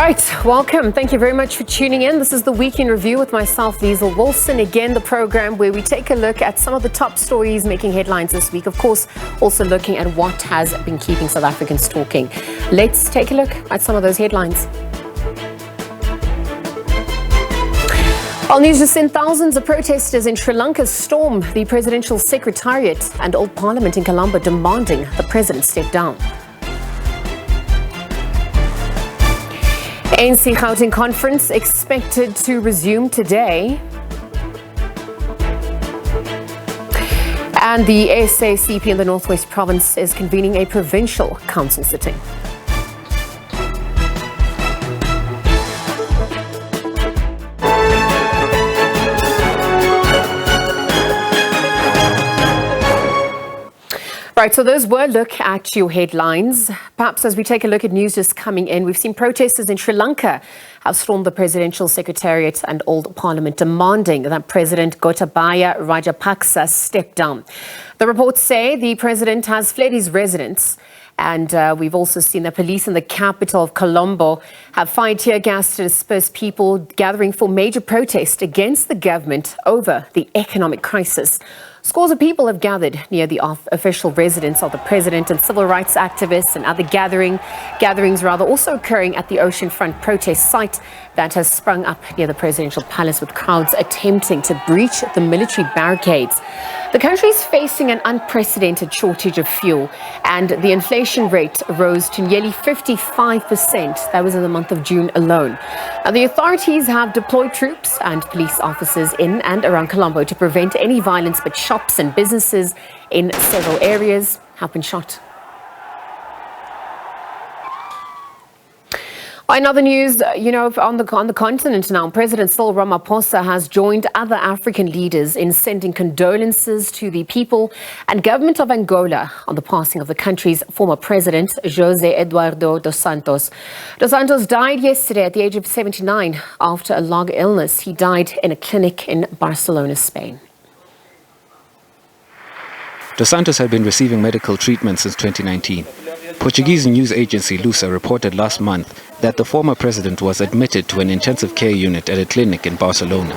Right, welcome. Thank you very much for tuning in. This is the Week in Review with myself, Liesl Wilson. Again, the program where we take a look at some of the top stories making headlines this week. Of course, also looking at what has been keeping South Africans talking. Let's take a look at some of those headlines. All news just in, thousands of protesters in Sri Lanka stormed the presidential secretariat and Old Parliament in Colombo demanding the president step down. ANC Gauteng conference expected to resume today. And the SABC in the Northwest Province is convening a provincial council sitting. Right, so those were look at your headlines. Perhaps as we take a look at news just coming in, we've seen protesters in Sri Lanka have stormed the presidential secretariat and Old Parliament demanding that President Gotabaya Rajapaksa step down. The reports say the president has fled his residence. And we've also seen the police in the capital of Colombo have fired tear gas to disperse people gathering for major protest against the government over the economic crisis. Scores of people have gathered near the official residence of the president, and civil rights activists and other gatherings also occurring at the oceanfront protest site that has sprung up near the presidential palace, with crowds attempting to breach the military barricades. The country is facing an unprecedented shortage of fuel, and the inflation rate rose to nearly 55%. That was in the month of June alone. Now, the authorities have deployed troops and police officers in and around Colombo to prevent any violence, but shops and businesses in several areas have been shut. In other news, on the continent now, President Cyril Ramaphosa has joined other African leaders in sending condolences to the people and government of Angola on the passing of the country's former president, José Eduardo dos Santos. Dos Santos died yesterday at the age of 79 after a long illness. He died in a clinic in Barcelona, Spain. Dos Santos had been receiving medical treatment since 2019. Portuguese news agency Lusa reported last month that the former president was admitted to an intensive care unit at a clinic in Barcelona.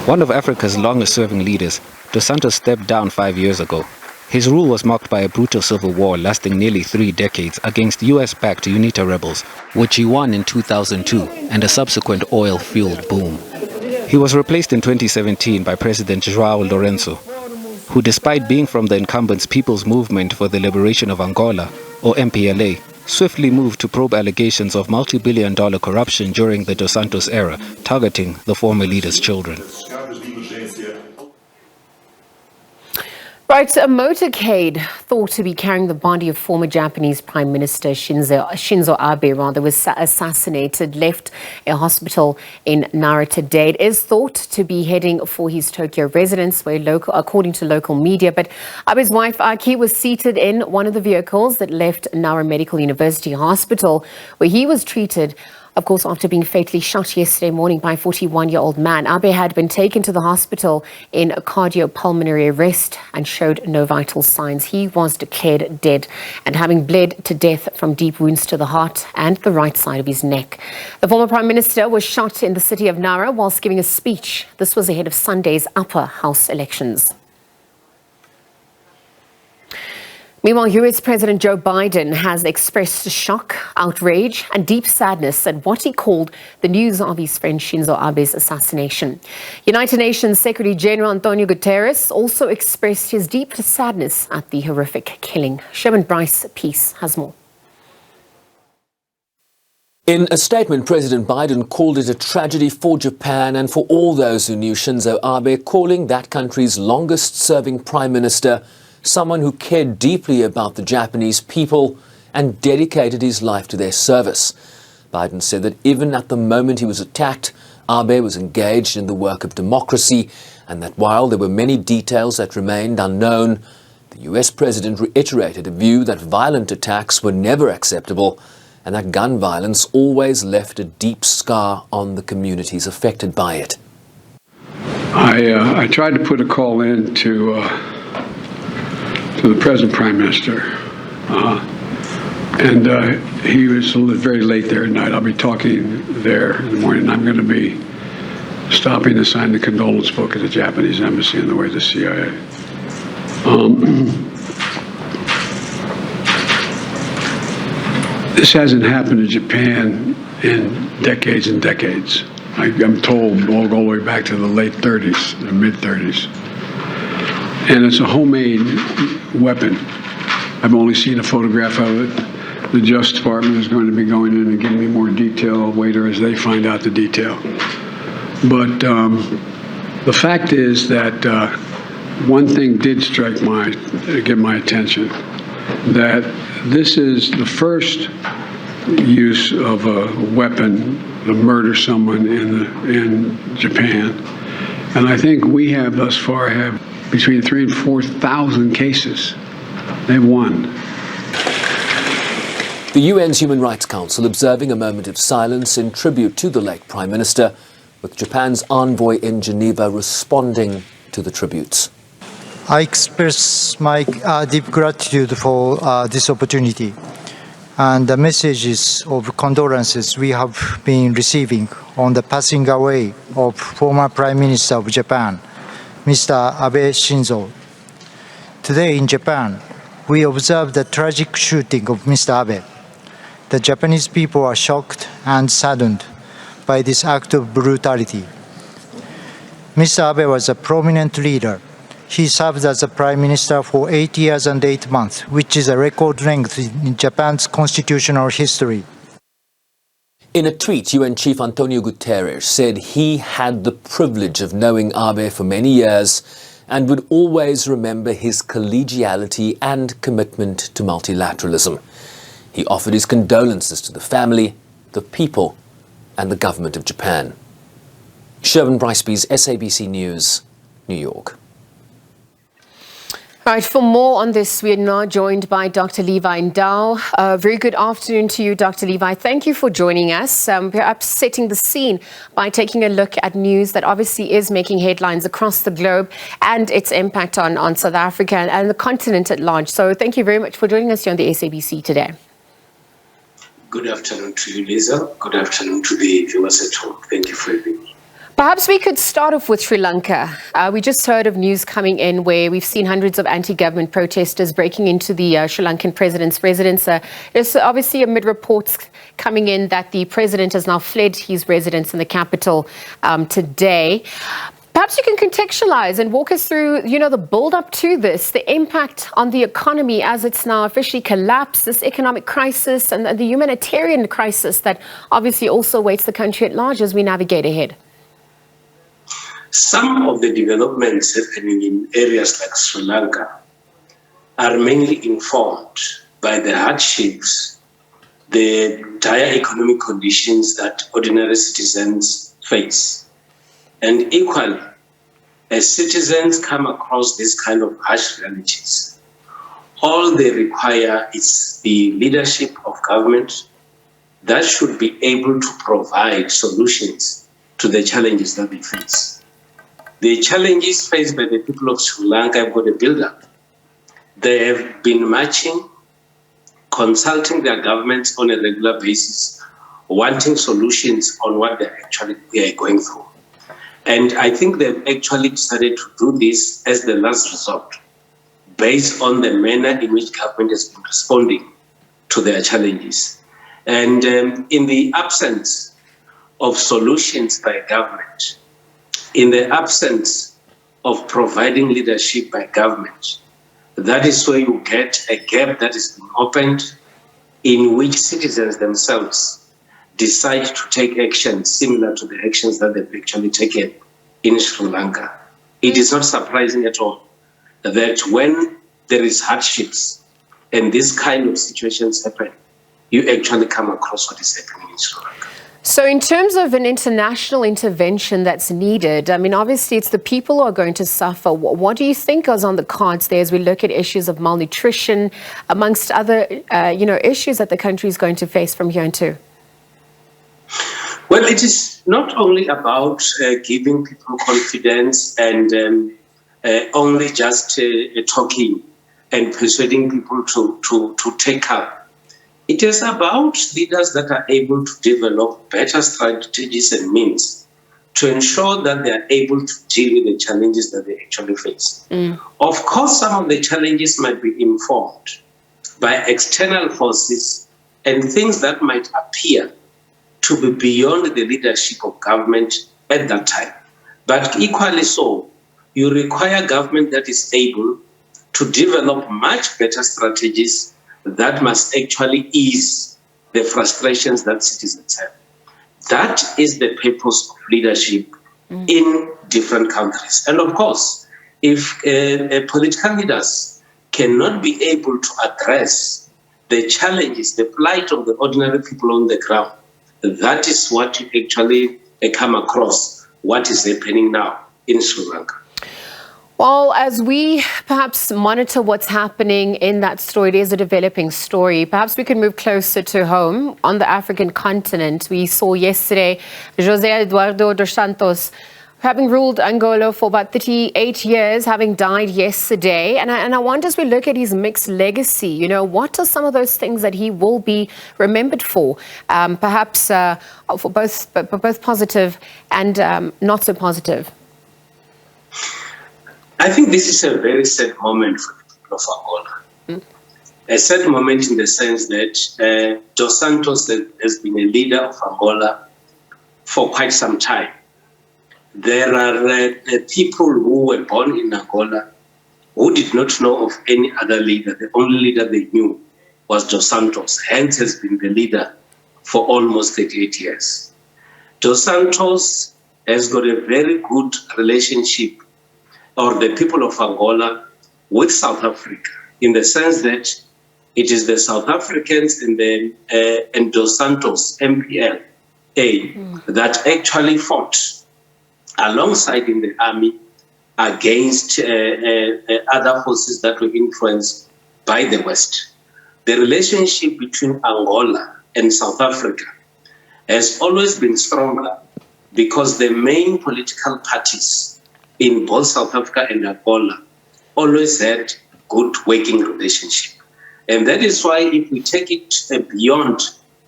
One of Africa's longest-serving leaders, Dos Santos stepped down 5 years ago. His rule was marked by a brutal civil war lasting nearly 3 decades against US-backed UNITA rebels, which he won in 2002, and a subsequent oil-fueled boom. He was replaced in 2017 by President João Lourenço, who, despite being from the incumbent's People's Movement for the Liberation of Angola, or MPLA, swiftly moved to probe allegations of multi-billion-dollar corruption during the Dos Santos era, targeting the former leader's children. Right, a motorcade thought to be carrying the body of former Japanese Prime Minister Shinzo Abe was assassinated, left a hospital in Nara today. It is thought to be heading for his Tokyo residence, according to local media. But Abe's wife, Aki, was seated in one of the vehicles that left Nara Medical University Hospital, where he was treated, of course, after being fatally shot yesterday morning by a 41-year-old man. Abe had been taken to the hospital in a cardiopulmonary arrest and showed no vital signs. He was declared dead and having bled to death from deep wounds to the heart and the right side of his neck. The former Prime Minister was shot in the city of Nara whilst giving a speech. This was ahead of Sunday's upper house elections. Meanwhile, US President Joe Biden has expressed shock, outrage and deep sadness at what he called the news of his friend Shinzo Abe's assassination. United Nations Secretary General Antonio Guterres also expressed his deep sadness at the horrific killing. Sherman Bryce Peace has more. In a statement, President Biden called it a tragedy for Japan and for all those who knew Shinzo Abe, calling that country's longest-serving prime minister someone who cared deeply about the Japanese people and dedicated his life to their service. Biden said that even at the moment he was attacked, Abe was engaged in the work of democracy, and that while there were many details that remained unknown, the US president reiterated a view that violent attacks were never acceptable and that gun violence always left a deep scar on the communities affected by it. I tried to put a call in to the present Prime Minister And he was very late there at night. I'll be talking there in the morning. I'm going to be stopping to sign the condolence book at the Japanese embassy on the way to the CIA. This hasn't happened in Japan in decades and decades. I'm told all the way back to the late 30s, the mid 30s. And it's a homemade weapon. I've only seen a photograph of it. The Justice Department is going to be going in and giving me more detail later as they find out the detail. But the fact is that one thing did get my attention, that this is the first use of a weapon to murder someone in Japan. And I think we have thus far have between 3,000 and 4,000 cases. They've won. The UN's Human Rights Council observing a moment of silence in tribute to the late Prime Minister, with Japan's envoy in Geneva responding to the tributes. I express my deep gratitude for this opportunity and the messages of condolences we have been receiving on the passing away of former Prime Minister of Japan, Mr. Abe Shinzo. Today in Japan, we observe the tragic shooting of Mr. Abe. The Japanese people are shocked and saddened by this act of brutality. Mr. Abe was a prominent leader. He served as a Prime Minister for 8 years and 8 months, which is a record length in Japan's constitutional history. In a tweet, UN Chief Antonio Guterres said he had the privilege of knowing Abe for many years and would always remember his collegiality and commitment to multilateralism. He offered his condolences to the family, the people, and the government of Japan. Sherwin Briceby's SABC News, New York. All right, for more on this, we are now joined by Dr. Levi Ndau. Very good afternoon to you, Dr. Levi. Thank you for joining us. Perhaps setting the scene by taking a look at news that obviously is making headlines across the globe and its impact on South Africa and the continent at large. So thank you very much for joining us here on the SABC today. Good afternoon to you, Lisa. Good afternoon to the viewers at home. Thank you for having me. Perhaps we could start off with Sri Lanka. We just heard of news coming in where we've seen hundreds of anti-government protesters breaking into the Sri Lankan president's residence. There's obviously amid reports coming in that the president has now fled his residence in the capital today. Perhaps you can contextualize and walk us through, the build-up to this, the impact on the economy as it's now officially collapsed, this economic crisis and the humanitarian crisis that obviously also awaits the country at large as we navigate ahead. Some of the developments happening in areas like Sri Lanka are mainly informed by the hardships, the dire economic conditions that ordinary citizens face. And equally, as citizens come across this kind of harsh realities, all they require is the leadership of government that should be able to provide solutions to the challenges that they face. The challenges faced by the people of Sri Lanka have got a build-up. They have been marching, consulting their governments on a regular basis, wanting solutions on what they are going through. And I think they've actually decided to do this as the last resort, based on the manner in which government has been responding to their challenges. And in the absence of solutions by government, in the absence of providing leadership by government, that is where you get a gap that is being opened in which citizens themselves decide to take action similar to the actions that they've actually taken in Sri Lanka. It is not surprising at all that when there is hardships and these kind of situations happen, you actually come across what is happening in Sri Lanka. So in terms of an international intervention that's needed, I mean, obviously it's the people who are going to suffer. What do you think is on the cards there as we look at issues of malnutrition, amongst other, issues that the country is going to face from here on too? Well, it is not only about giving people confidence and only just talking and persuading people to take up It is about leaders that are able to develop better strategies and means to ensure that they are able to deal with the challenges that they actually face. Of course, some of the challenges might be informed by external forces and things that might appear to be beyond the leadership of government at that time. But equally so, you require government that is able to develop much better strategies that must actually ease the frustrations that citizens have. That is the purpose of leadership in different countries. And of course, if political leaders cannot be able to address the challenges, the plight of the ordinary people on the ground, that is what you actually come across what is happening now in Sri Lanka. Well, as we perhaps monitor what's happening in that story, it is a developing story. Perhaps we can move closer to home on the African continent. We saw yesterday José Eduardo dos Santos having ruled Angola for about 38 years, having died yesterday. And I wonder, as we look at his mixed legacy, you know, what are some of those things that he will be remembered for? Perhaps for both positive and not so positive. I think this is a very sad moment for the people of Angola. A sad moment in the sense that Dos Santos has been a leader of Angola for quite some time. There are people who were born in Angola who did not know of any other leader. The only leader they knew was Dos Santos, hence has been the leader for almost 38 years. Dos Santos has got a very good relationship, or the people of Angola, with South Africa, in the sense that it is the South Africans and Dos Santos, MPLA, that actually fought alongside in the army against other forces that were influenced by the West. The relationship between Angola and South Africa has always been stronger because the main political parties in both South Africa and Angola always had good working relationship. And that is why if we take it beyond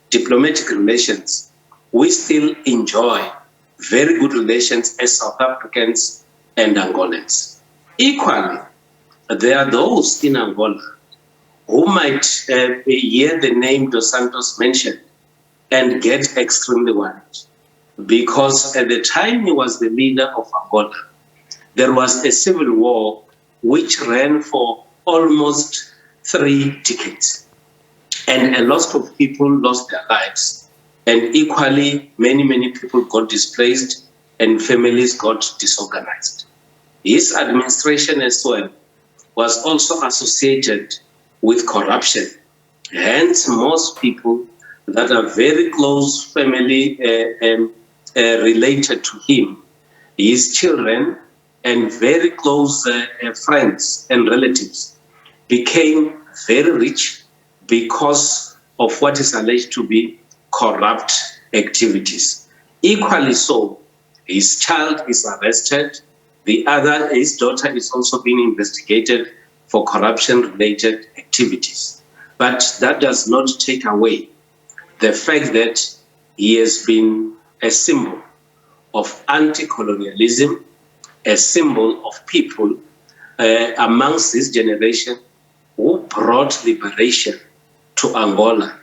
diplomatic relations, we still enjoy very good relations as South Africans and Angolans. Equally, there are those in Angola who might hear the name Dos Santos mentioned and get extremely worried. Because at the time he was the leader of Angola, there was a civil war which ran for almost 3 decades. And a lot of people lost their lives. And equally, many people got displaced and families got disorganized. His administration as well was also associated with corruption. Hence, most people that are very close family related to him, his children, and very close friends and relatives became very rich because of what is alleged to be corrupt activities. Equally so, his child is arrested. His daughter is also being investigated for corruption-related activities. But that does not take away the fact that he has been a symbol of anti-colonialism, a symbol of people amongst this generation who brought liberation to Angola.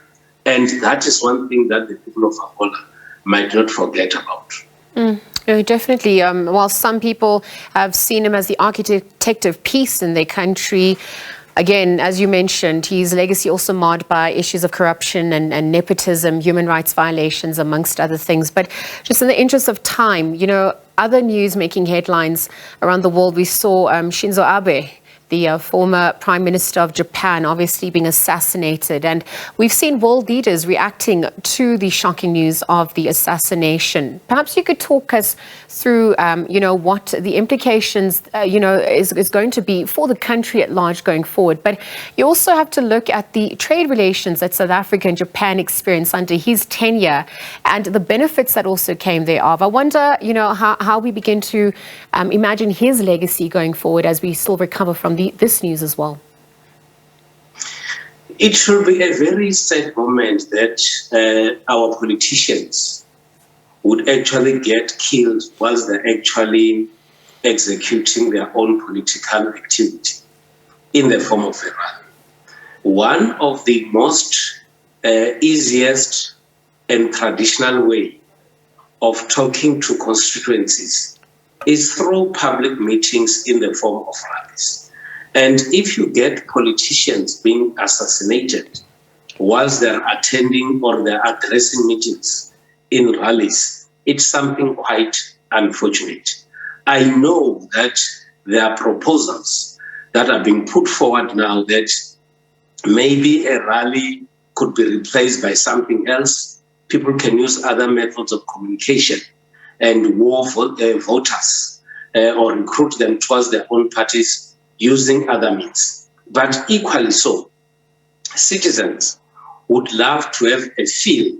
And that is one thing that the people of Angola might not forget about. No, definitely. While some people have seen him as the architect of peace in their country, again, as you mentioned, his legacy also marred by issues of corruption and nepotism, human rights violations, amongst other things. But just in the interest of time, you know, other news making headlines around the world, we saw Shinzo Abe, the former Prime Minister of Japan, obviously being assassinated. And we've seen world leaders reacting to the shocking news of the assassination. Perhaps you could talk us through, you know, what the implications, you know, is going to be for the country at large going forward. But you also have to look at the trade relations that South Africa and Japan experienced under his tenure and the benefits that also came thereof. I wonder, you know, how we begin to imagine his legacy going forward as we still recover from this news as well. It should be a very sad moment that our politicians would actually get killed whilst they're actually executing their own political activity in the form of a rally. One of the most easiest and traditional way of talking to constituencies is through public meetings in the form of rallies. And if you get politicians being assassinated whilst they're attending or they're addressing meetings in rallies, it's something quite unfortunate. I know that there are proposals that are being put forward now that maybe a rally could be replaced by something else. People can use other methods of communication and war for voters or recruit them towards their own parties using other means. But equally so, citizens would love to have a feel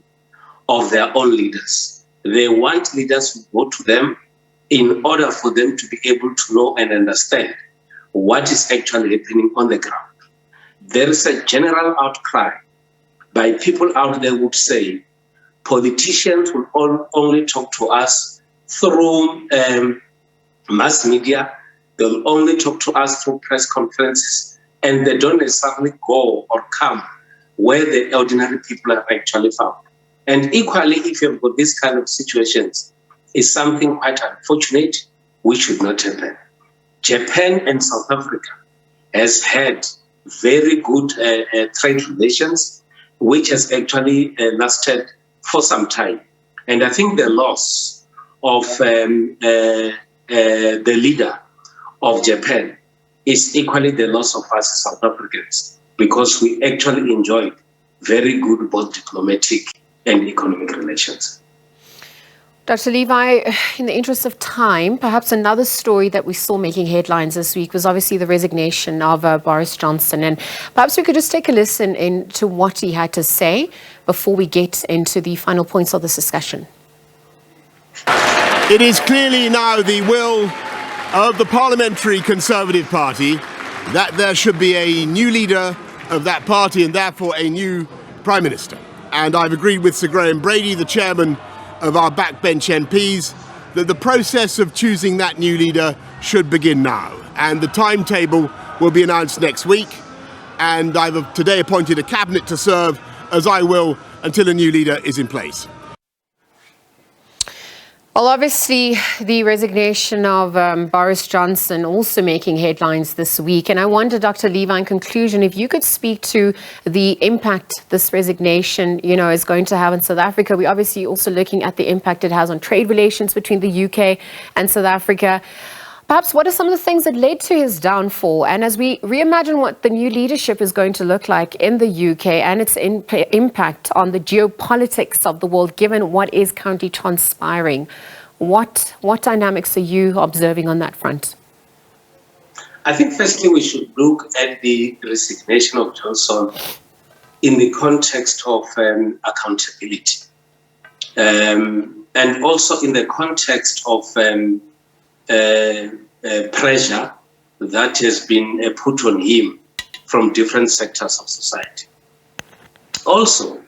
of their own leaders. They want leaders who go to them in order for them to be able to know and understand what is actually happening on the ground. There is a general outcry by people out there who would say politicians will only talk to us through mass media, they'll only talk to us through press conferences, and they don't necessarily go or come where the ordinary people are actually found. And equally, if you've got these kind of situations, it's something quite unfortunate, which should not happen. Japan and South Africa has had very good trade relations, which has actually lasted for some time. And I think the loss of the leader of Japan is equally the loss of us South Africans, because we actually enjoyed very good both diplomatic and economic relations. Dr. Levi, in the interest of time, perhaps another story that we saw making headlines this week was obviously the resignation of Boris Johnson. And perhaps we could just take a listen into what he had to say before we get into the final points of this discussion. It is clearly now the will of the Parliamentary Conservative Party that there should be a new leader of that party and therefore a new Prime Minister. And I've agreed with Sir Graham Brady, the chairman of our backbench MPs, that the process of choosing that new leader should begin now. And the timetable will be announced next week. And I've today appointed a cabinet to serve, as I will, until a new leader is in place. Well, obviously, the resignation of Boris Johnson also making headlines this week. And I wonder, Dr. Levi, in conclusion, if you could speak to the impact this resignation, is going to have in South Africa. We're obviously also looking at the impact it has on trade relations between the UK and South Africa. Perhaps what are some of the things that led to his downfall? And as we reimagine what the new leadership is going to look like in the UK and its impact on the geopolitics of the world, given what is currently transpiring, what dynamics are you observing on that front? I think firstly we should look at the resignation of Johnson in the context of accountability, and also in the context of pressure that has been put on him from different sectors of society. Also,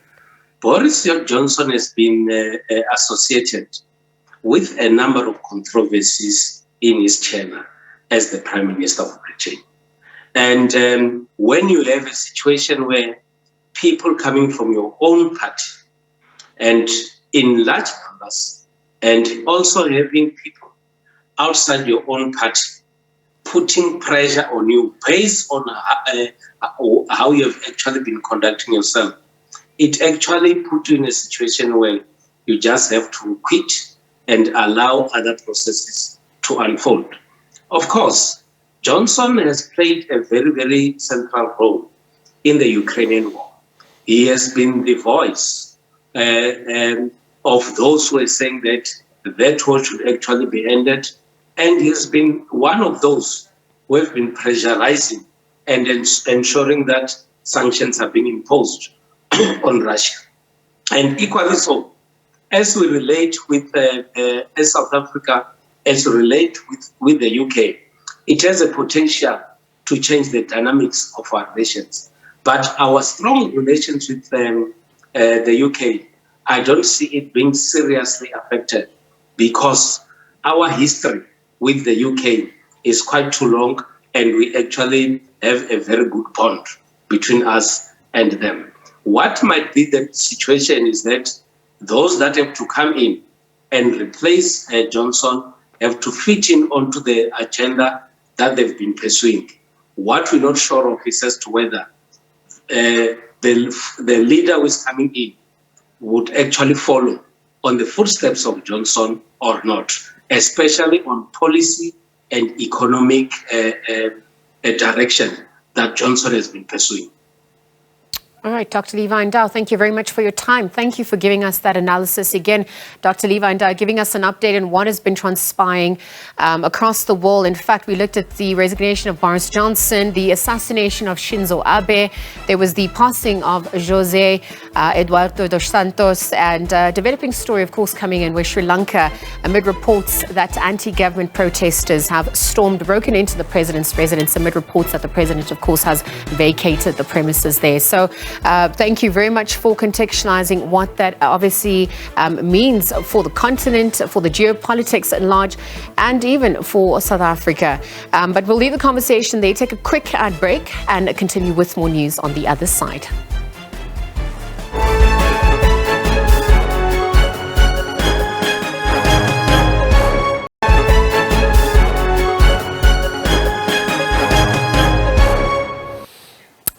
Boris Johnson has been associated with a number of controversies in his tenure as the Prime Minister of Britain. And when you have a situation where people coming from your own party and in large numbers, and also having people outside your own party putting pressure on you based on how you have actually been conducting yourself, it actually put you in a situation where you just have to quit and allow other processes to unfold. Of course, Johnson has played a very, very central role in the Ukrainian war. He has been the voice of those who are saying that war should actually be ended. And he has been one of those who have been pressurizing and ensuring that sanctions are being imposed on Russia. And equally so, as we relate with as South Africa, as we relate with the UK, it has a potential to change the dynamics of our relations. But our strong relations with the UK, I don't see it being seriously affected because our history with the UK is quite too long, and we actually have a very good bond between us and them. What might be the situation is that those that have to come in and replace Johnson have to fit in onto the agenda that they've been pursuing. What we're not sure of is as to whether the leader who is coming in would actually follow on the footsteps of Johnson or not, especially on policy and economic direction that Johnson has been pursuing. All right, Dr. Levi Ndau, thank you very much for your time. Thank you for giving us that analysis. Again, Dr. Levi Ndau giving us an update on what has been transpiring across the world. In fact, we looked at the resignation of Boris Johnson, the assassination of Shinzo Abe. There was the passing of José Eduardo dos Santos, and developing story, of course, coming in with Sri Lanka amid reports that anti-government protesters have broken into the president's residence, amid reports that the president, of course, has vacated the premises there. So thank you very much for contextualizing what that obviously means for the continent, for the geopolitics at large, and even for South Africa. But we'll leave the conversation there, take a quick ad break, and continue with more news on the other side.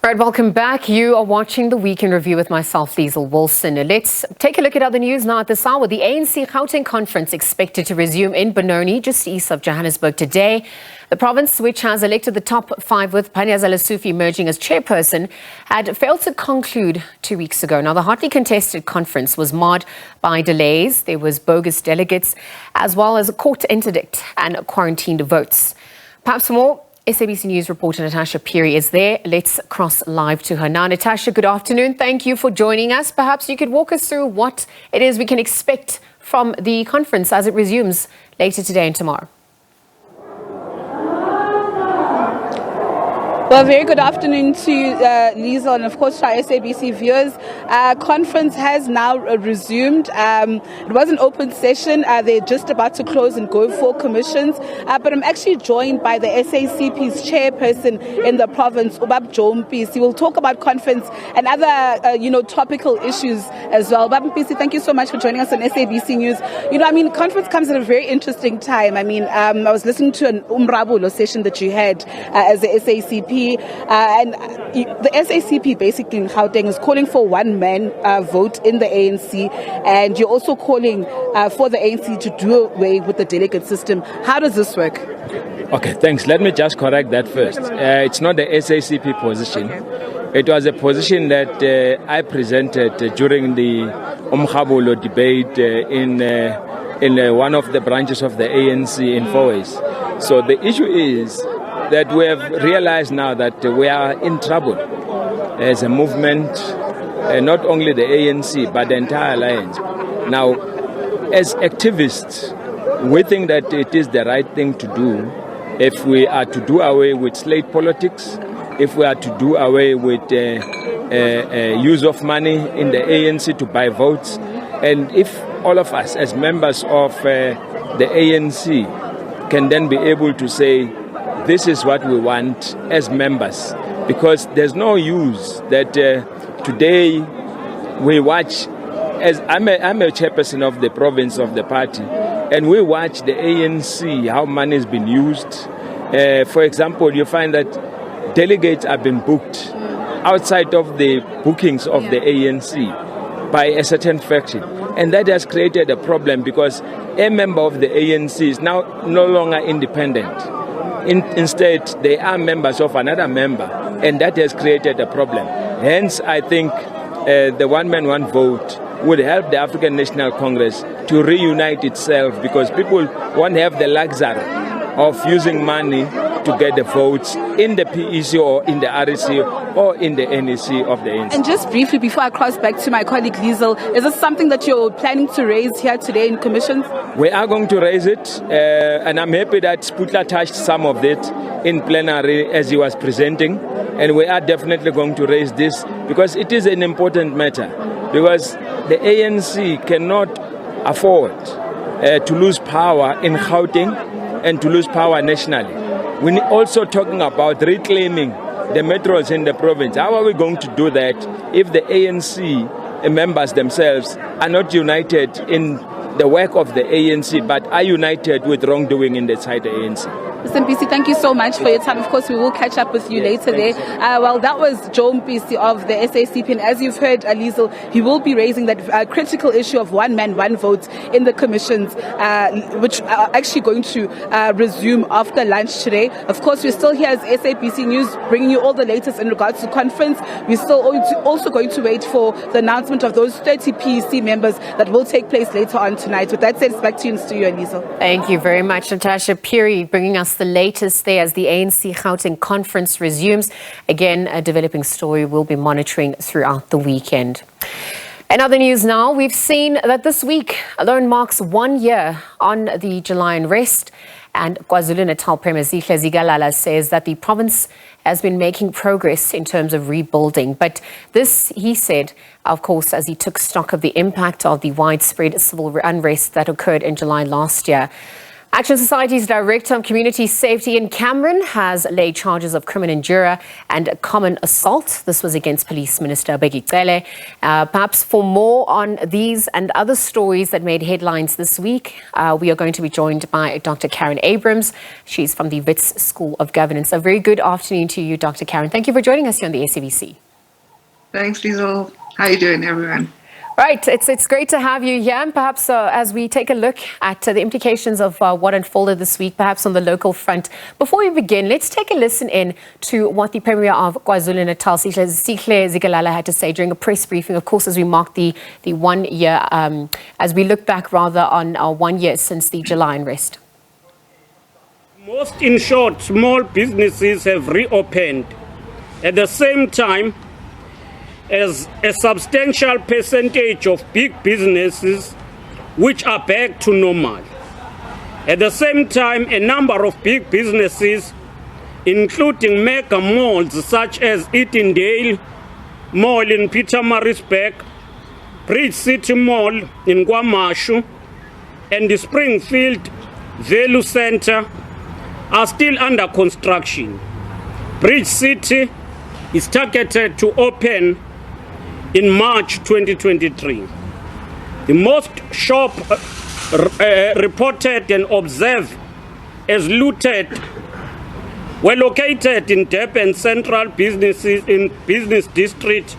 All right, welcome back. You are watching the Week in Review with myself, Liesl Wilson. Let's take a look at other news now at this hour. The ANC Gauteng conference expected to resume in Benoni, just east of Johannesburg today. The province, which has elected the top five with Panyaza Lesufi emerging as chairperson, had failed to conclude 2 weeks ago. Now, the hotly contested conference was marred by delays. There was bogus delegates, as well as a court interdict and quarantined votes. Perhaps more. SABC News reporter Natasha Peary is there. Let's cross live to her now. Natasha, good afternoon. Thank you for joining us. Perhaps you could walk us through what it is we can expect from the conference as it resumes later today and tomorrow. Well, very good afternoon to Liesl and, of course, to our SABC viewers. Conference has now resumed. It was an open session. They're just about to close and go for commissions. But I'm actually joined by the SACP's chairperson in the province, Ubab Jompisi. We'll talk about conference and other, topical issues as well. Ubab Jompisi, thank you so much for joining us on SABC News. Conference comes at a very interesting time. I was listening to an Umrabulo session that you had as the SACP. And the SACP basically in Gauteng is calling for one-man vote in the ANC, and you're also calling for the ANC to do away with the delegate system. How does this work? Okay, thanks. Let me just correct that first. It's not the SACP position. It was a position that I presented during the Umkhabulo debate in one of the branches of the ANC in Fourways. So the issue is that we have realized now that we are in trouble as a movement, not only the ANC, but the entire alliance. Now, as activists, we think that it is the right thing to do if we are to do away with slate politics, if we are to do away with use of money in the ANC to buy votes, and if all of us as members of the ANC can then be able to say, this is what we want as members, because there's no use that today we watch, as I'm a chairperson of the province of the party, and we watch the ANC, how money has been used. For example, you find that delegates have been booked outside of the bookings of the ANC by a certain faction. And that has created a problem because a member of the ANC is now no longer independent. Instead, they are members of another member, and that has created a problem. Hence, I think the one-man, one vote would help the African National Congress to reunite itself, because people won't have the luxury of using money not to get the votes in the PEC or in the REC or in the NEC of the ANC. And just briefly, before I cross back to my colleague Liesel, is this something that you're planning to raise here today in commissions? We are going to raise it, and I'm happy that Sputla touched some of it in plenary as he was presenting, and we are definitely going to raise this because it is an important matter, because the ANC cannot afford to lose power in Gauteng and to lose power nationally. We're also talking about reclaiming the metros in the province. How are we going to do that if the ANC members themselves are not united in the work of the ANC, but are united with wrongdoing inside the ANC? Mr. Mpisi, thank you so much for your time. Of course, we will catch up with you later there. Well, that was Joe Mpisi of the SACP, and as you've heard, Liesel, he will be raising that critical issue of one man, one vote in the commissions, which are actually going to resume after lunch today. Of course, we're still here as SABC News, bringing you all the latest in regards to conference. We're still also going to wait for the announcement of those 30 PEC members that will take place later on tonight. With that said, it's back to you in studio, Liesel. Thank you very much, Natasha Puri, bringing us the latest there as the ANC Gauteng conference resumes. Again, a developing story we'll be monitoring throughout the weekend. In other news now, we've seen that this week alone marks 1 year on the July unrest, and KwaZulu-Natal Premier Zihle Zikalala says that the province has been making progress in terms of rebuilding. But this, he said, of course, as he took stock of the impact of the widespread civil unrest that occurred in July last year. Action Society's Director of Community Safety in Cameron has laid charges of criminal injury and common assault. This was against Police Minister Bheki Cele. Perhaps for more on these and other stories that made headlines this week, we are going to be joined by Dr. Karen Abrams. She's from the Wits School of Governance. A very good afternoon to you, Dr. Karen. Thank you for joining us here on the SABC. Thanks, Liesel. How are you doing, everyone? Right, it's great to have you here. And perhaps as we take a look at the implications of what unfolded this week, perhaps on the local front. Before we begin, let's take a listen in to what the Premier of KwaZulu-Natal, Zihle Zikalala, had to say during a press briefing, of course, as we mark the 1 year, as we look back rather on 1 year since the July unrest. In short, small businesses have reopened. At the same time, as a substantial percentage of big businesses which are back to normal. At the same time, a number of big businesses, including mega malls such as Edendale Mall in Pietermaritzburg, Bridge City Mall in KwaMashu, and the Springfield Value Center are still under construction. Bridge City is targeted to open in March 2023. The most shop reported and observed as looted were located in Durban Central Business District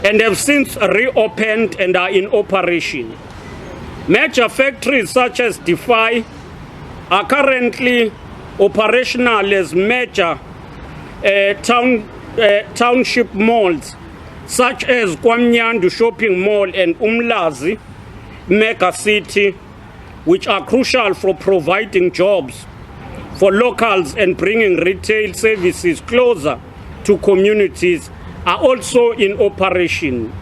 and have since reopened and are in operation. Major factories such as Defy are currently operational as major township malls such as KwaMnyandu Shopping Mall and Umlazi Mega City, which are crucial for providing jobs for locals and bringing retail services closer to communities, are also in operation.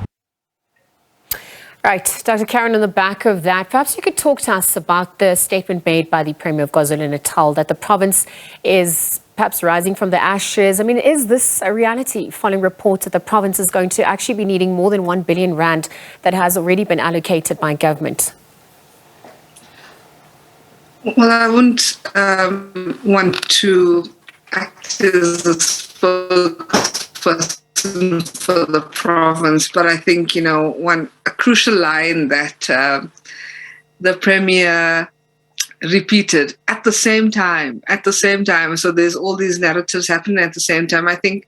Right, Dr. Karen, on the back of that, perhaps you could talk to us about the statement made by the Premier of KwaZulu-Natal that the province is perhaps rising from the ashes. I mean, is this a reality following reports that the province is going to actually be needing more than 1 billion rand that has already been allocated by government? Well, I wouldn't want to act as a spokesperson for the province, but I think, a crucial line that the Premier repeated at the same time. So there's all these narratives happening at the same time. I think,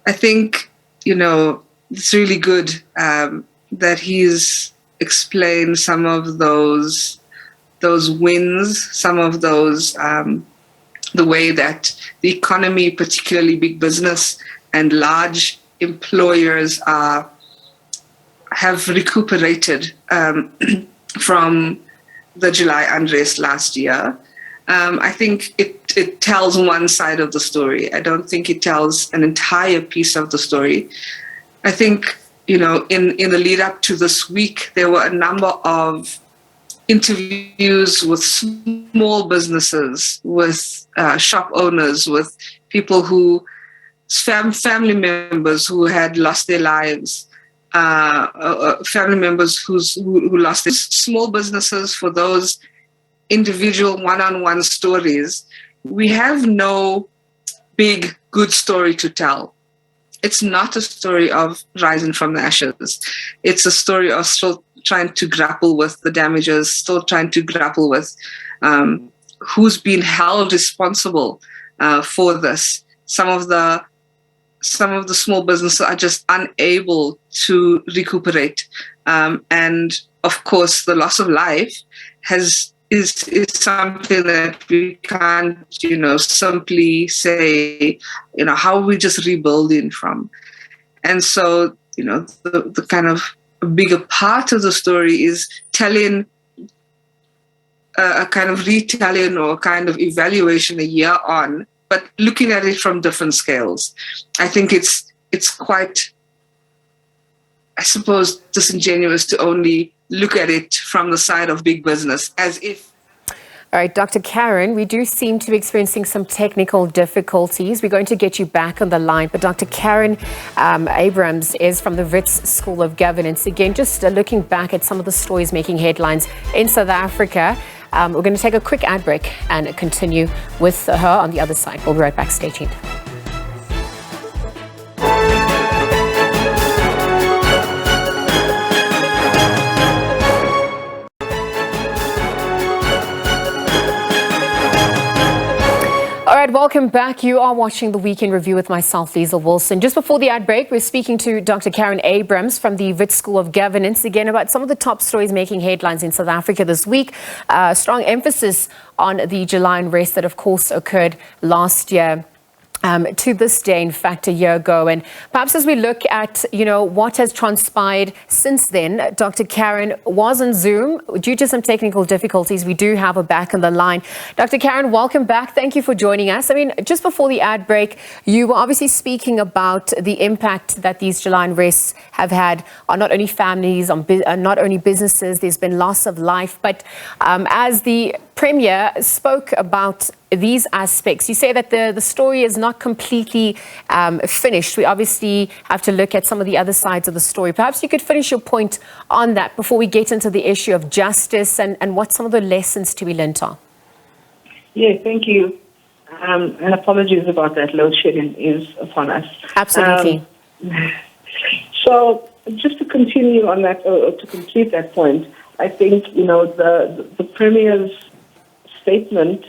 it's really good that he's explained some of those wins, some of those, the way that the economy, particularly big business and large employers have recuperated from the July unrest last year. I think it it tells one side of the story. I don't think it tells an entire piece of the story. I think, in the lead up to this week, there were a number of interviews with small businesses, with shop owners, with people who, family members who had lost their lives, family members who lost their small businesses. For those individual one-on-one stories, we have no big, good story to tell. It's not a story of rising from the ashes. It's a story of still trying to grapple with the damages, still trying to grapple with who's been held responsible for this. Some of the small businesses are just unable to recuperate. And of course, the loss of life is something that we can't, simply say, how are we just rebuilding from? And so, the kind of bigger part of the story is telling a kind of retelling or a kind of evaluation a year on, but looking at it from different scales. I think it's quite, I suppose, disingenuous to only look at it from the side of big business, as if. All right, Dr. Karen, we do seem to be experiencing some technical difficulties. We're going to get you back on the line. But Dr. Karen Abrams is from the Wits School of Governance. Again, just looking back at some of the stories making headlines in South Africa. We're going to take a quick ad break and continue with her on the other side. We'll be right back. Stay tuned. All right, welcome back. You are watching the Weekend Review with myself, Liesl Wilson. Just before the ad break, we're speaking to Dr. Karen Abrams from the Wits School of Governance, again, about some of the top stories making headlines in South Africa this week. Strong emphasis on the July unrest that, of course, occurred last year. To this day, in fact, a year ago. And perhaps as we look at, what has transpired since then, Dr. Karen was on Zoom. Due to some technical difficulties, we do have her back on the line. Dr. Karen, welcome back. Thank you for joining us. I mean, just before the ad break, you were obviously speaking about the impact that these July unrests have had on not only families, on not only businesses. There's been loss of life. But as the Premier spoke about these aspects, you say that the story is not completely finished. We obviously have to look at some of the other sides of the story. Perhaps you could finish your point on that before we get into the issue of justice and what some of the lessons to be learnt are. Yeah, thank you. And apologies about that. Load shedding is upon us. Absolutely. So just to continue on that, or to complete that point, I think, the Premier's statement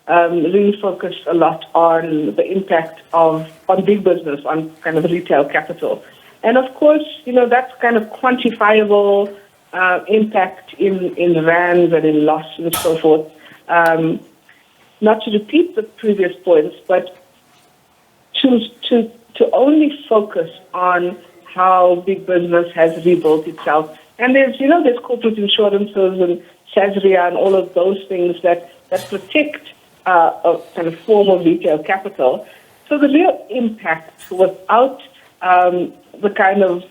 really focused a lot on the impact on big business, on kind of retail capital. And of course, that's kind of quantifiable impact in rands and in loss and so forth. Not to repeat the previous points, but to only focus on how big business has rebuilt itself. And there's corporate insurances and SASRIA and all of those things that protect a kind of form of retail capital. So the real impact without the kind of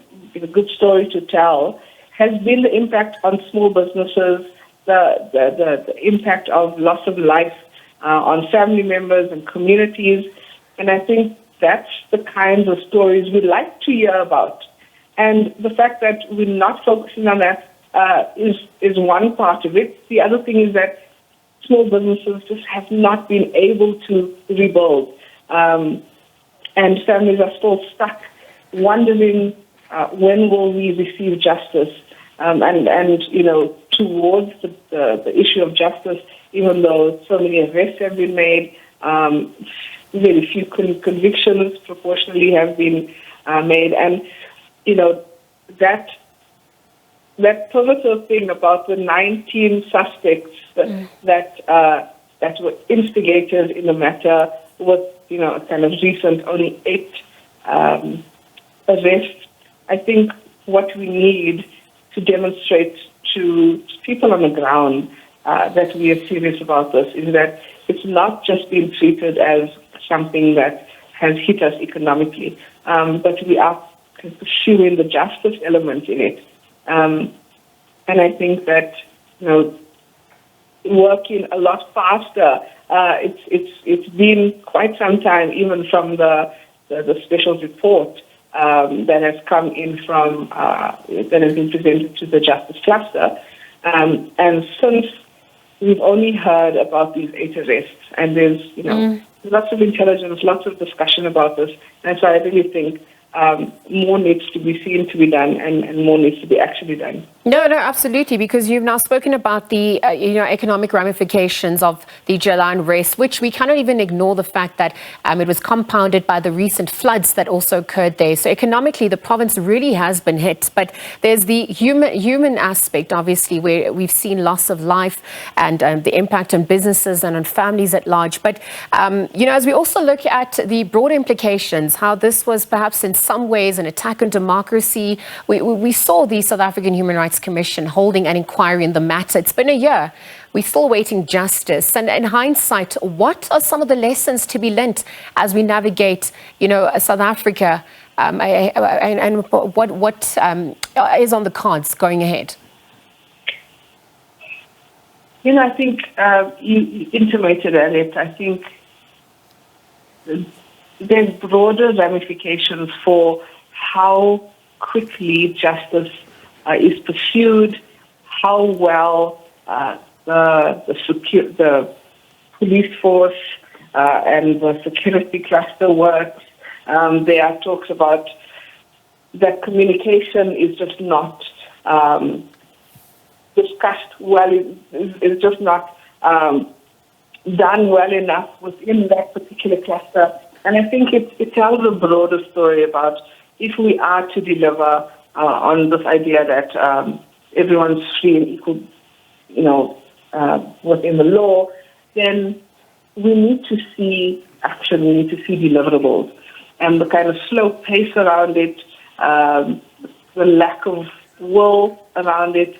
good story to tell has been the impact on small businesses, the impact of loss of life on family members and communities. And I think that's the kinds of stories we'd like to hear about. And the fact that we're not focusing on that is one part of it. The other thing is that small businesses just have not been able to rebuild. And families are still stuck wondering when will we receive justice. And towards the issue of justice, even though so many arrests have been made, very few convictions proportionally have been made. And, that pivotal thing about the 19 suspects that were instigators in the matter with, a kind of recent only 8 arrests. I think what we need to demonstrate to people on the ground that we are serious about this is that, it's not just been treated as something that has hit us economically, but we are pursuing the justice element in it. And I think that, working a lot faster, it's been quite some time, even from the special report that has come in from, that has been presented to the Justice Cluster. And since we've only heard about these 8 arrests, and there's, lots of intelligence, lots of discussion about this. And so I really think more needs to be seen to be done, and more needs to be actually done. No, absolutely, because you've now spoken about the economic ramifications of the July unrest, which we cannot even ignore the fact that it was compounded by the recent floods that also occurred there. So economically, the province really has been hit. But there's the human aspect, obviously, where we've seen loss of life and the impact on businesses and on families at large. But as we also look at the broader implications, how this was perhaps in some ways an attack on democracy, we saw the South African Human Rights Commission holding an inquiry in the matter. It's been a year. We're still awaiting justice. And in hindsight, what are some of the lessons to be learnt as we navigate, South Africa, and what is on the cards going ahead? I think you intimated earlier. I think there's broader ramifications for how quickly justice is pursued, how well the police force and the security cluster works. There are talks about that communication is just not discussed well, is just not done well enough within that particular cluster. And I think it tells a broader story about if we are to deliver on this idea that everyone's free and equal, within the law, then we need to see action, we need to see deliverables. And the kind of slow pace around it, the lack of will around it,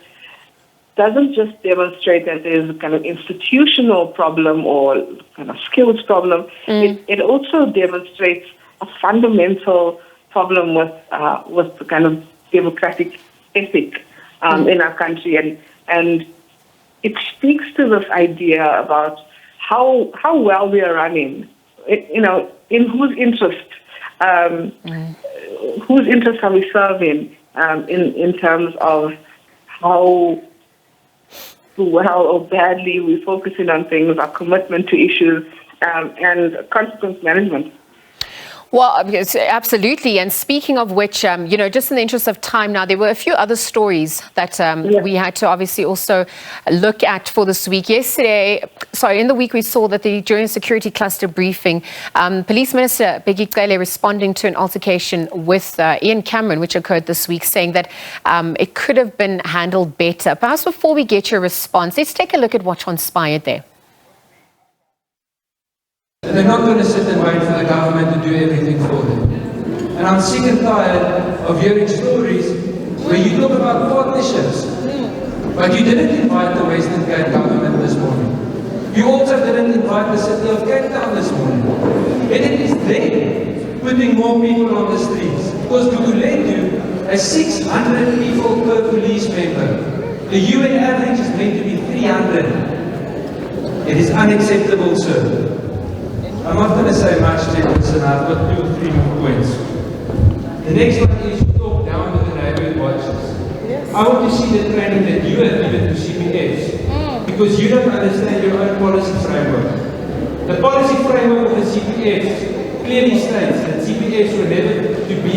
doesn't just demonstrate that there's a kind of institutional problem or kind of skills problem. It also demonstrates a fundamental problem with the kind of democratic ethic in our country, and it speaks to this idea about how well we are running. In whose interest, whose interest are we serving in terms of how well or badly we're focusing on things, our commitment to issues, and consequence management. Well, absolutely. And speaking of which, just in the interest of time now, there were a few other stories that we had to obviously also look at for this week. In the week, we saw that during a security cluster briefing, Police Minister Bheki Cele responding to an altercation with Ian Cameron, which occurred this week, saying that it could have been handled better. Perhaps before we get your response, let's take a look at what transpired there. They're not going to sit and wait for the government to do everything for them. And I'm sick and tired of hearing stories where you talk about partnerships, but you didn't invite the Western Cape government this morning. You also didn't invite the city of Cape Town this morning. And it is them putting more people on the streets. Because Guguletu has 600 people per police member. The UN average is meant to be 300. It is unacceptable, sir. I'm not going to say much, Chairperson. I've got 2 or 3 more points. The next one is to talk down to the neighbourhood watches. Yes. I want to see the training that you have given to CPFs, because you don't understand your own policy framework. The policy framework of the CPFs clearly states that CPFs were never to be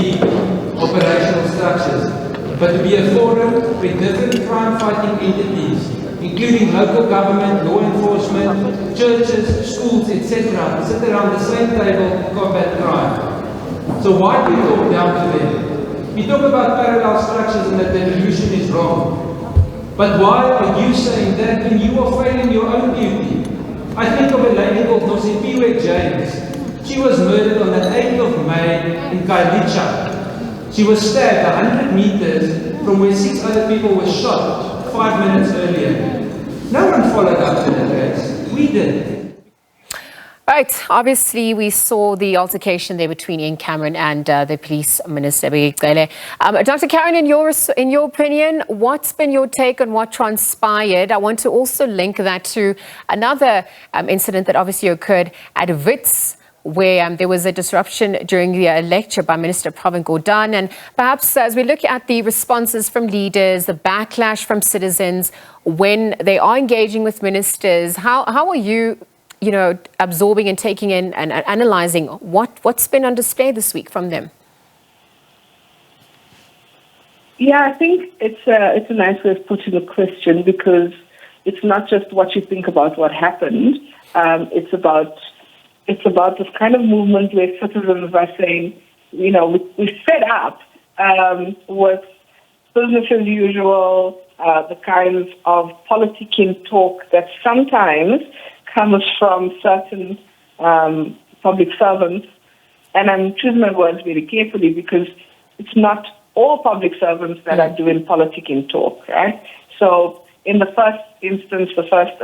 operational structures, but to be a forum where different crime-fighting entities, including local government, law enforcement, churches, schools, etc., sit around the same table to combat crime. So why do we talk down to them? We talk about parallel structures and that the delusion is wrong. But why are you saying that when you are failing your own duty? I think of a lady called Nosipiwe James. She was murdered on the 8th of May in Kailicha. She was stabbed 100 meters from where 6 other people were shot 5 minutes earlier. No one followed up to the case. We did. Right. Obviously, we saw the altercation there between Ian Cameron and the police minister, Dr. Karen, in your opinion, what's been your take on what transpired? I want to also link that to another incident that obviously occurred at Wits, where there was a disruption during the lecture by Minister Pravin Gordhan. And perhaps as we look at the responses from leaders, the backlash from citizens when they are engaging with ministers, how are you absorbing and taking in and analyzing what's been on display this week from them? Yeah, I think it's a nice way of putting the question, because it's not just what you think about what happened. It's about this kind of movement where citizens are saying, we're fed up with business as usual, the kinds of politicking talk that sometimes comes from certain public servants. And I'm choosing my words very carefully, because it's not all public servants that are doing politicking talk, right? So in the first instance, the first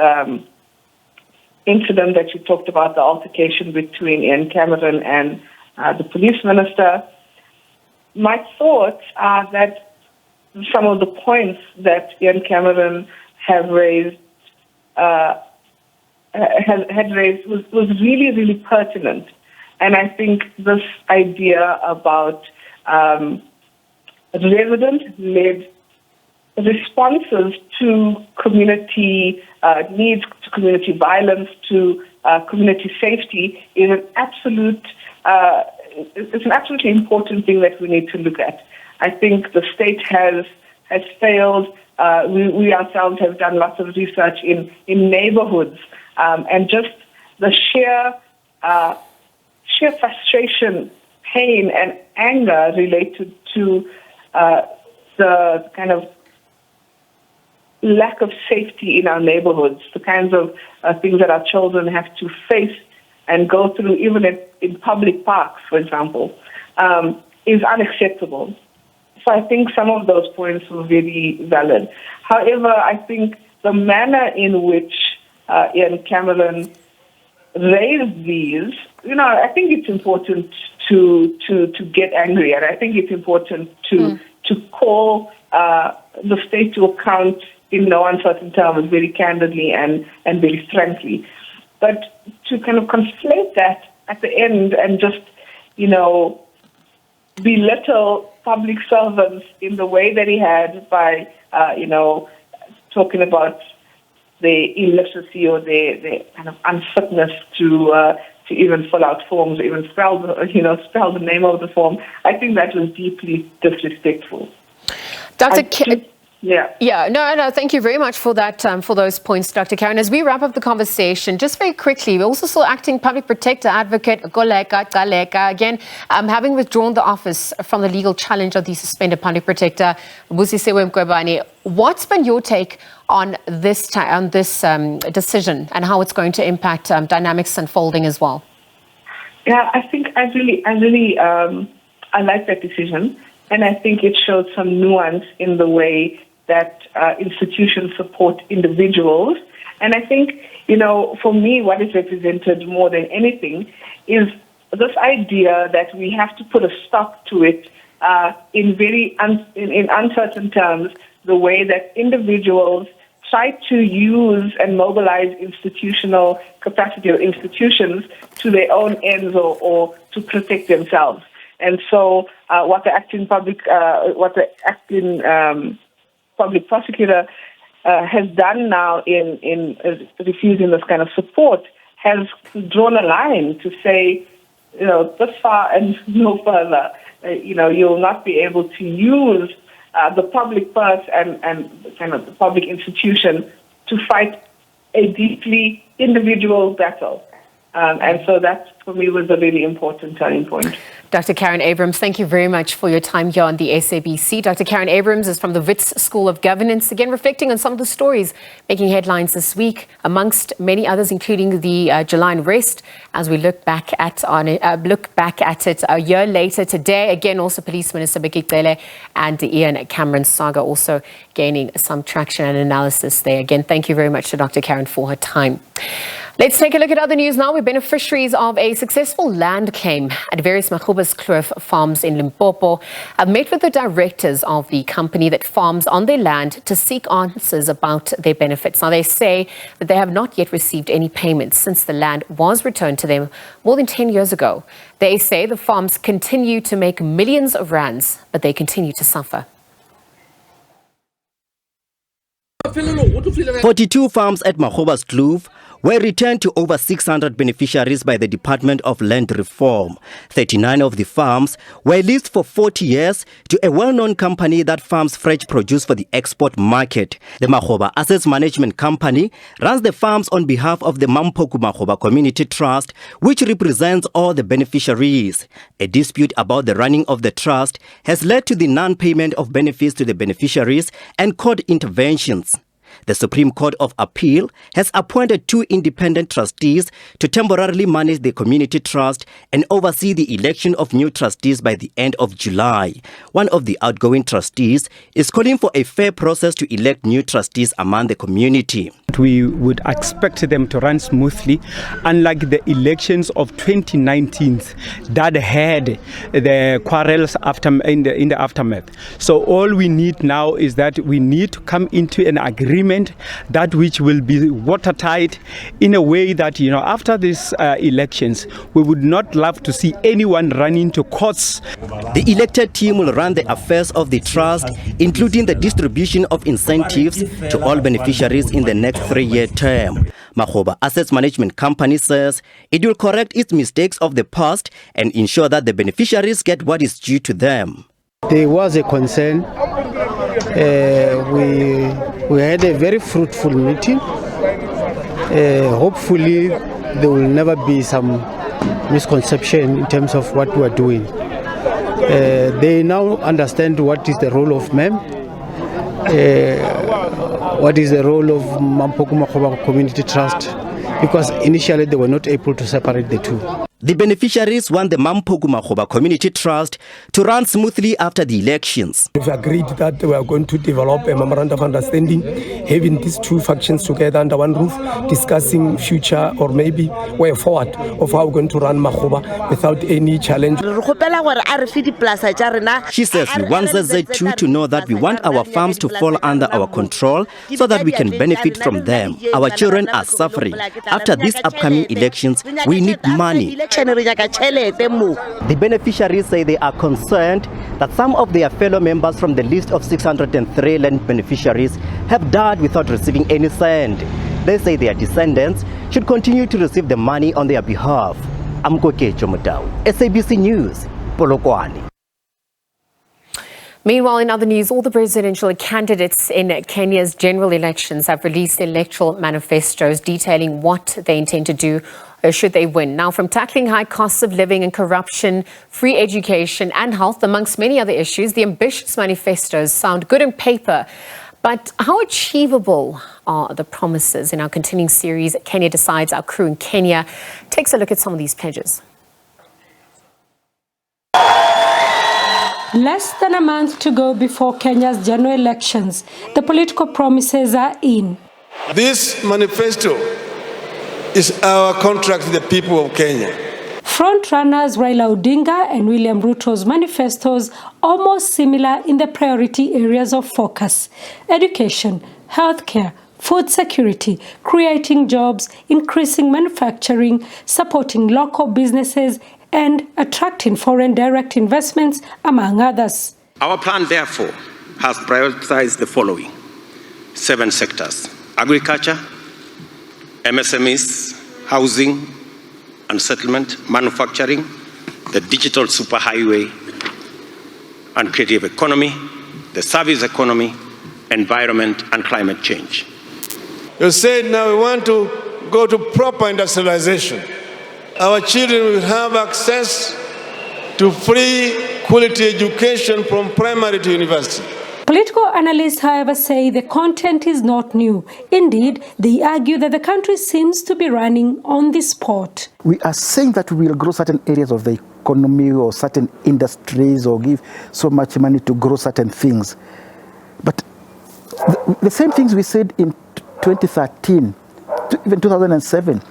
incident that you talked about, the altercation between Ian Cameron and the police minister, my thoughts are that some of the points that Ian Cameron had raised was really, really pertinent. And I think this idea about resident-led responses to community needs, to community violence, to community safety is an absolutely important thing that we need to look at. I think the state has failed. We ourselves have done lots of research in neighborhoods, and just the sheer frustration, pain, and anger related to the kind of lack of safety in our neighborhoods, the kinds of things that our children have to face and go through, even in public parks, for example, is unacceptable. So I think some of those points were very valid. However, I think the manner in which Ian Cameron raised these, I think it's important to get angry, and I think it's important to call the state to account in no uncertain terms, very candidly and very frankly. But to kind of conflate that at the end and just, belittle public servants in the way that he had by, talking about the illiteracy or the kind of unfitness to even fill out forms, or even spell the name of the form. I think that was deeply disrespectful. Dr. No, thank you very much for that, for those points, Dr. Karen. As we wrap up the conversation, just very quickly, we also saw acting public protector advocate Galeka, again, having withdrawn the office from the legal challenge of the suspended public protector, Busisewe Mqwebane. What's been your take on this decision and how it's going to impact dynamics unfolding as well? Yeah, I think I like that decision, and I think it showed some nuance in the way that institutions support individuals. And I think, for me, what is represented more than anything is this idea that we have to put a stop to it in uncertain terms, the way that individuals try to use and mobilize institutional capacity or institutions to their own ends or to protect themselves. And so what the acting public prosecutor has done now in refusing this kind of support has drawn a line to say, this far and no further. You'll not be able to use the public purse and kind of the public institution to fight a deeply individual battle. And so that, for me, was a really important turning point. Dr. Karen Abrams, thank you very much for your time here on the SABC. Dr. Karen Abrams is from the Wits School of Governance, again reflecting on some of the stories making headlines this week, amongst many others, including the July unrest, as we look back at it a year later today. Again, also Police Minister Bheki and the Ian Cameron saga also gaining some traction and analysis there. Again, thank you very much to Dr. Karen for her time. Let's take a look at other news now. We're beneficiaries of a successful land claim at various Makhuba's Kloof farms in Limpopo have met with the directors of the company that farms on their land to seek answers about their benefits. Now, they say that they have not yet received any payments since the land was returned to them more than 10 years ago. They say the farms continue to make millions of rands, but they continue to suffer. 42 farms at Makhuba's Kloof were returned to over 600 beneficiaries by the Department of Land Reform. 39 of the farms were leased for 40 years to a well-known company that farms fresh produce for the export market. The Makhuba Assets Management Company runs the farms on behalf of the Mampoku Makhuba Community Trust, which represents all the beneficiaries. A dispute about the running of the trust has led to the non-payment of benefits to the beneficiaries and court interventions. The Supreme Court of Appeal has appointed 2 independent trustees to temporarily manage the community trust and oversee the election of new trustees by the end of July. One of the outgoing trustees is calling for a fair process to elect new trustees among the community. We would expect them to run smoothly, unlike the elections of 2019 that had the quarrels in the aftermath. So all we need now is that we need to come into an agreement that which will be watertight in a way that, after these elections, we would not love to see anyone running to courts. The elected team will run the affairs of the trust, including the distribution of incentives to all beneficiaries in the next 3-year term. Makhuba Assets Management Company says it will correct its mistakes of the past and ensure that the beneficiaries get what is due to them. There was a concern. We had a very fruitful meeting. Hopefully there will never be some misconception in terms of what we are doing. They now understand what is the role of MEM, what is the role of Mampoku Makhuba Community Trust, because initially they were not able to separate the two. The beneficiaries want the Mampoku Makhuba Community Trust to run smoothly after the elections. We've agreed that we are going to develop a memorandum of understanding, having these 2 factions together under one roof, discussing future or maybe way forward of how we're going to run Makhuba without any challenge. She says we want ZZ2 to know that we want our farms to fall under our control so that we can benefit from them. Our children are suffering. After these upcoming elections, we need money. The beneficiaries say they are concerned that some of their fellow members from the list of 603 land beneficiaries have died without receiving any cent. They say their descendants should continue to receive the money on their behalf. Amkoke Chomutau, SABC News, Polokwane. Meanwhile, in other news, all the presidential candidates in Kenya's general elections have released electoral manifestos detailing what they intend to do should they win. Now, from tackling high costs of living and corruption, free education and health, amongst many other issues, the ambitious manifestos sound good on paper. But how achievable are the promises? In our continuing series, Kenya Decides, our crew in Kenya takes a look at some of these pledges. Less than a month to go before Kenya's general elections, the political promises are in. This manifesto is our contract with the people of Kenya. Front-runners Raila Odinga and William Ruto's manifestos almost similar in the priority areas of focus: education, healthcare, food security, creating jobs, increasing manufacturing, supporting local businesses, and attracting foreign direct investments, among others. Our plan, therefore, has prioritized the following 7 sectors: agriculture, MSMEs, housing and settlement, manufacturing, the digital superhighway and creative economy, the service economy, environment and climate change. You said now we want to go to proper industrialization. Our children will have access to free quality education from primary to university. Political analysts, however, say the content is not new. Indeed, they argue that the country seems to be running on the spot. We are saying that we will grow certain areas of the economy or certain industries or give so much money to grow certain things. But the same things we said in 2013, even 2007,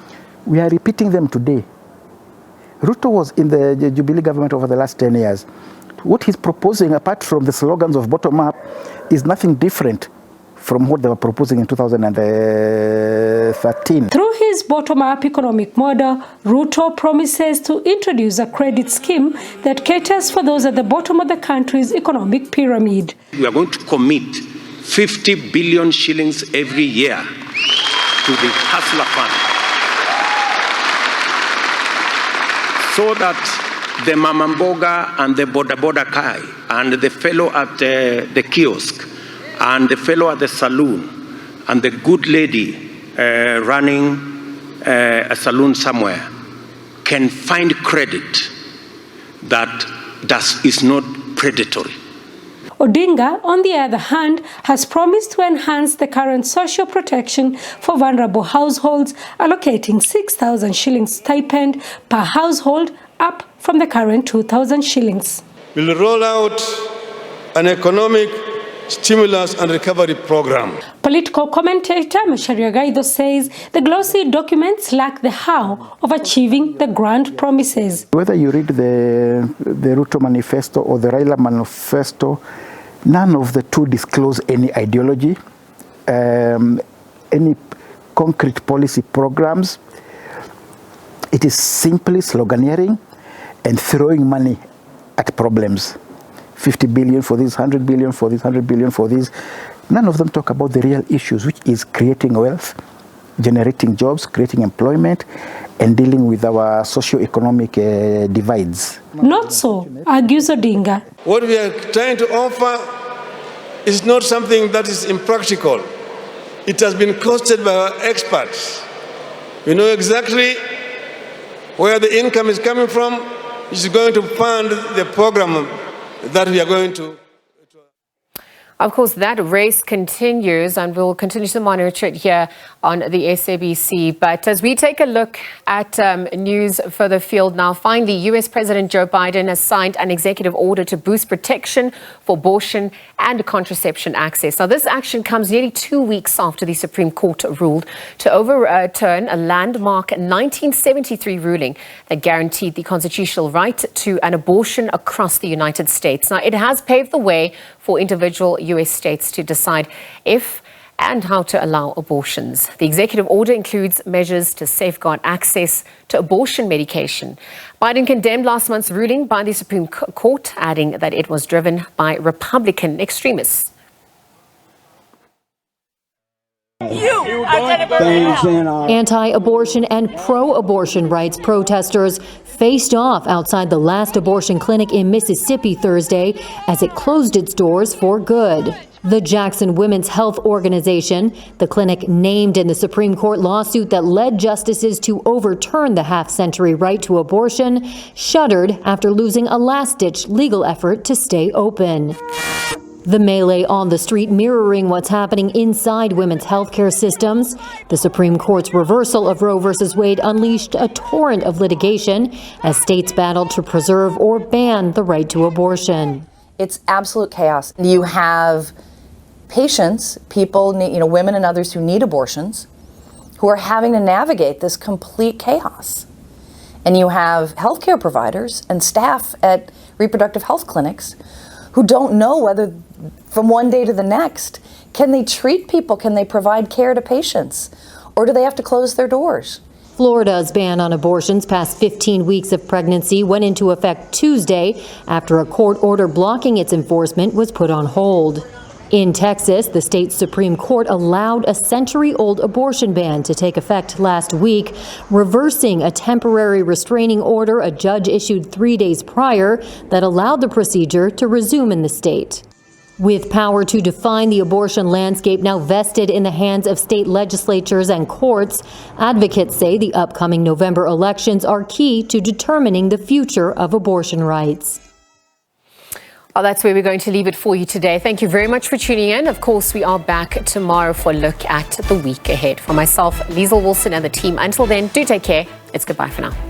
We are repeating them today. Ruto was in the Jubilee government over the last 10 years. What he's proposing, apart from the slogans of bottom-up, is nothing different from what they were proposing in 2013. Through his bottom-up economic model, Ruto promises to introduce a credit scheme that caters for those at the bottom of the country's economic pyramid. We are going to commit 50 billion shillings every year to the Hustler Fund, so that the Mamamboga and the Boda Kai and the fellow at the kiosk and the fellow at the saloon and the good lady running a saloon somewhere can find credit that is not predatory. Odinga, on the other hand, has promised to enhance the current social protection for vulnerable households, allocating 6,000 shillings stipend per household, up from the current 2,000 shillings. We'll roll out an economic stimulus and recovery program. Political commentator Macharia Gaido says the glossy documents lack the how of achieving the grand promises. Whether you read the Ruto manifesto or the Raila manifesto, none of the two disclose any ideology, any concrete policy programs. It is simply sloganeering and throwing money at problems. 50 billion for this, 100 billion for this, 100 billion for this. None of them talk about the real issues, which is creating wealth, generating jobs, creating employment, and dealing with our socio-economic divides. Not so, argues Odinga. What we are trying to offer is not something that is impractical. It has been costed by our experts. We know exactly where the income is coming from, which is going to fund the program that we are going to. Of course, that race continues, and we'll continue to monitor it here on the SABC. But as we take a look at news further afield now, finally, U.S. President Joe Biden has signed an executive order to boost protection for abortion and contraception access. Now, this action comes nearly 2 weeks after the Supreme Court ruled to overturn a landmark 1973 ruling that guaranteed the constitutional right to an abortion across the United States. Now, it has paved the way for individual U.S. states to decide if and how to allow abortions. The executive order includes measures to safeguard access to abortion medication. Biden condemned last month's ruling by the Supreme Court, adding that it was driven by Republican extremists. Anti-abortion and pro-abortion rights protesters faced off outside the last abortion clinic in Mississippi Thursday as it closed its doors for good. The Jackson Women's Health Organization, the clinic named in the Supreme Court lawsuit that led justices to overturn the half-century right to abortion, shuttered after losing a last-ditch legal effort to stay open. The melee on the street mirroring what's happening inside women's healthcare systems. The Supreme Court's reversal of Roe v. Wade unleashed a torrent of litigation as states battled to preserve or ban the right to abortion. It's absolute chaos. You have patients, people, women and others who need abortions, who are having to navigate this complete chaos. And you have healthcare providers and staff at reproductive health clinics who don't know whether from one day to the next, can they treat people? Can they provide care to patients? Or do they have to close their doors? Florida's ban on abortions past 15 weeks of pregnancy went into effect Tuesday after a court order blocking its enforcement was put on hold. In Texas, the state's Supreme Court allowed a century-old abortion ban to take effect last week, reversing a temporary restraining order a judge issued 3 days prior that allowed the procedure to resume in the state. With power to define the abortion landscape now vested in the hands of state legislatures and courts, advocates say the upcoming November elections are key to determining the future of abortion rights. Well, that's where we're going to leave it for you today. Thank you very much for tuning in. Of course, we are back tomorrow for a look at the week ahead. For myself, Liesl Wilson and the team, until then, do take care. It's goodbye for now.